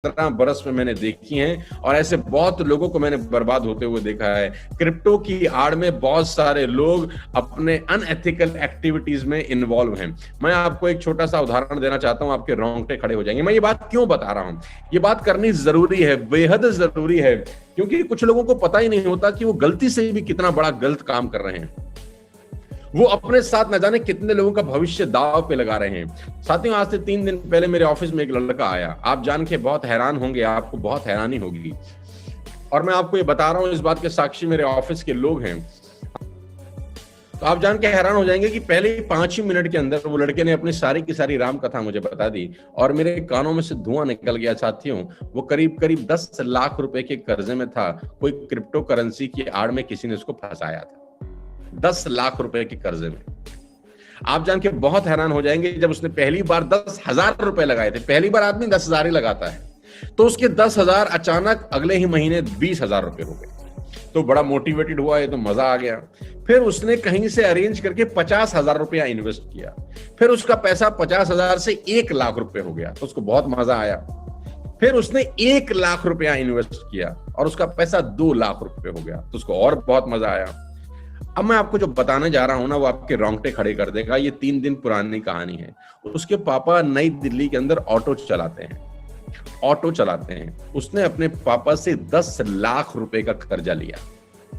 15 बरस में मैंने देखी हैं और ऐसे बहुत लोगों को मैंने बर्बाद होते हुए देखा है। क्रिप्टो की आड़ में बहुत सारे लोग अपने अनएथिकल एक्टिविटीज में इन्वॉल्व हैं। मैं आपको एक छोटा सा उदाहरण देना चाहता हूं, आपके रोंगटे खड़े हो जाएंगे। मैं ये बात क्यों बता रहा हूं? ये बात करनी जरूरी है, बेहद जरूरी है, क्योंकि कुछ लोगों को पता ही नहीं होता कि वो गलती से भी कितना बड़ा गलत काम कर रहे हैं। वो अपने साथ न जाने कितने लोगों का भविष्य दांव पे लगा रहे हैं। साथियों, आज से 3 दिन पहले मेरे ऑफिस में एक लड़का आया। आप जान के बहुत हैरान होंगे, आपको बहुत हैरानी होगी, और मैं आपको ये बता रहा हूं, इस बात के साक्षी मेरे ऑफिस के लोग हैं। तो आप जान के हैरान हो जाएंगे कि पहले ही 5 ही मिनट के अंदर वो लड़के ने अपनी सारी की सारी राम कथा मुझे बता दी और मेरे कानों में से धुआं निकल गया। साथियों, वो करीब करीब 10 लाख रुपए के कर्जे में था। कोई क्रिप्टो करेंसी की आड़ में किसी ने उसको फंसाया था, 10 लाख रुपए के कर्जे में। आप जान के बहुत हैरान हो जाएंगे, जब उसने पहली बार 10,000 रुपए लगाए थे, पहली बार आदमी 10,000 ही लगाता है, तो उसके 10,000 अचानक अगले ही महीने 20,000 रुपए हो गए। तो बड़ा मोटिवेटेड हुआ, ये तो मजा आ गया। फिर उसने कहीं से अरेंज करके 50,000 रुपया इन्वेस्ट किया। फिर उसका पैसा 50,000 से 1 लाख रुपए हो गया, तो उसको बहुत मजा आया। फिर उसने 1 लाख रुपया इन्वेस्ट किया और उसका पैसा 2 लाख रुपए हो गया, तो उसको और बहुत मजा आया। अब मैं आपको जो बताने जा रहा हूं ना, वो आपके रोंगटे खड़े कर देगा। ये 3 दिन पुरानी कहानी है। उसके पापा नई दिल्ली के अंदर ऑटो चलाते हैं। उसने अपने पापा से 10 लाख रुपए का कर्जा लिया,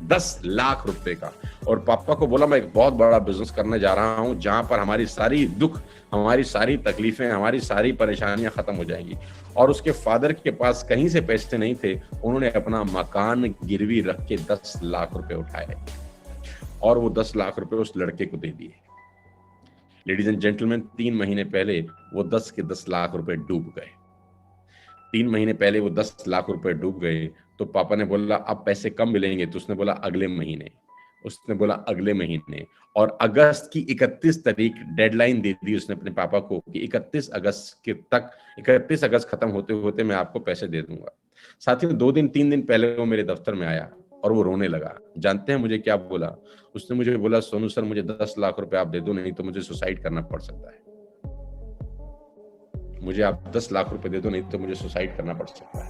10 लाख रुपए का, और पापा को बोला मैं एक बहुत बड़ा बिजनेस करने जा रहा हूं जहां पर हमारी सारी दुख, हमारी सारी तकलीफें, हमारी सारी परेशानियां खत्म हो जाएंगी। और उसके फादर के पास कहीं से पैसे नहीं थे। उन्होंने अपना मकान गिरवी रख के 10 लाख रुपए उठाए और वो 10 लाख रुपए उस लड़के को दे दिए। लेडीज एंड जेंटलमैन, 3 महीने पहले वो 10 के 10 लाख रुपए डूब गए। 3 महीने पहले वो 10 लाख रुपए डूब गए। तो पापा ने बोला अब पैसे कब मिलेंगे? तो उसने बोला अगले महीने। और अगस्त की 31 तारीख डेडलाइन दे दी उसने अपने पापा को कि 31 अगस्त खत्म होते होते मैं आपको पैसे दे दूंगा। साथियों, 3 दिन पहले वो मेरे दफ्तर में आया और वो रोने लगा। जानते हैं मुझे क्या बोला? उसने मुझे बोला, सोनू सर, मुझे 10 लाख रुपए आप दे दो, नहीं तो मुझे सुसाइड करना पड़ सकता है। मुझे आप 10 लाख रुपए दे दो, नहीं तो मुझे सुसाइड करना पड़ सकता है।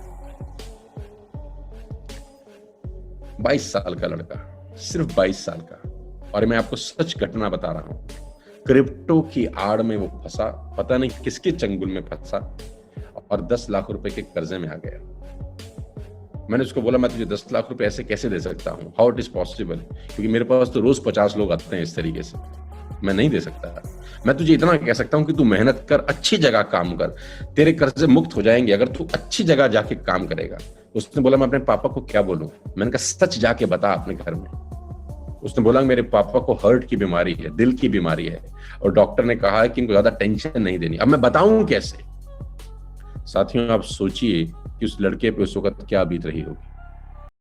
22 साल का लड़का, सिर्फ 22 साल का, और मैं आपको सच घटना बता रहा हूं। क्रिप्टो की आड़ में वो फंसा, पता नहीं किसके चंगुल में फंसा, और 10 लाख रुपए के कर्जे में आ गया। मैंने उसको बोला, मैं तुझे 10 लाख रुपए ऐसे कैसे दे सकता हूं? How it is possible? क्योंकि मेरे पास तो रोज 50 लोग आते हैं इस तरीके से, मैं नहीं दे सकता। मैं तुझे इतना कह सकता हूं कि तू मेहनत कर, अच्छी जगह काम कर, तेरे कर्जे मुक्त हो जाएंगे अगर तू अच्छी जगह जाके काम करेगा। उसने बोला, मैं अपने पापा को क्या बोलूं? मैंने कहा, सच जाके बता अपने घर में। उसने बोला, मेरे पापा को हार्ट की बीमारी है, दिल की बीमारी है, और डॉक्टर ने कहा है कि इनको ज्यादा टेंशन नहीं देनी। अब मैं बताऊं कैसे? साथियों, आप सोचिए कि उस लड़के पे उस वक्त क्या बीत रही होगी।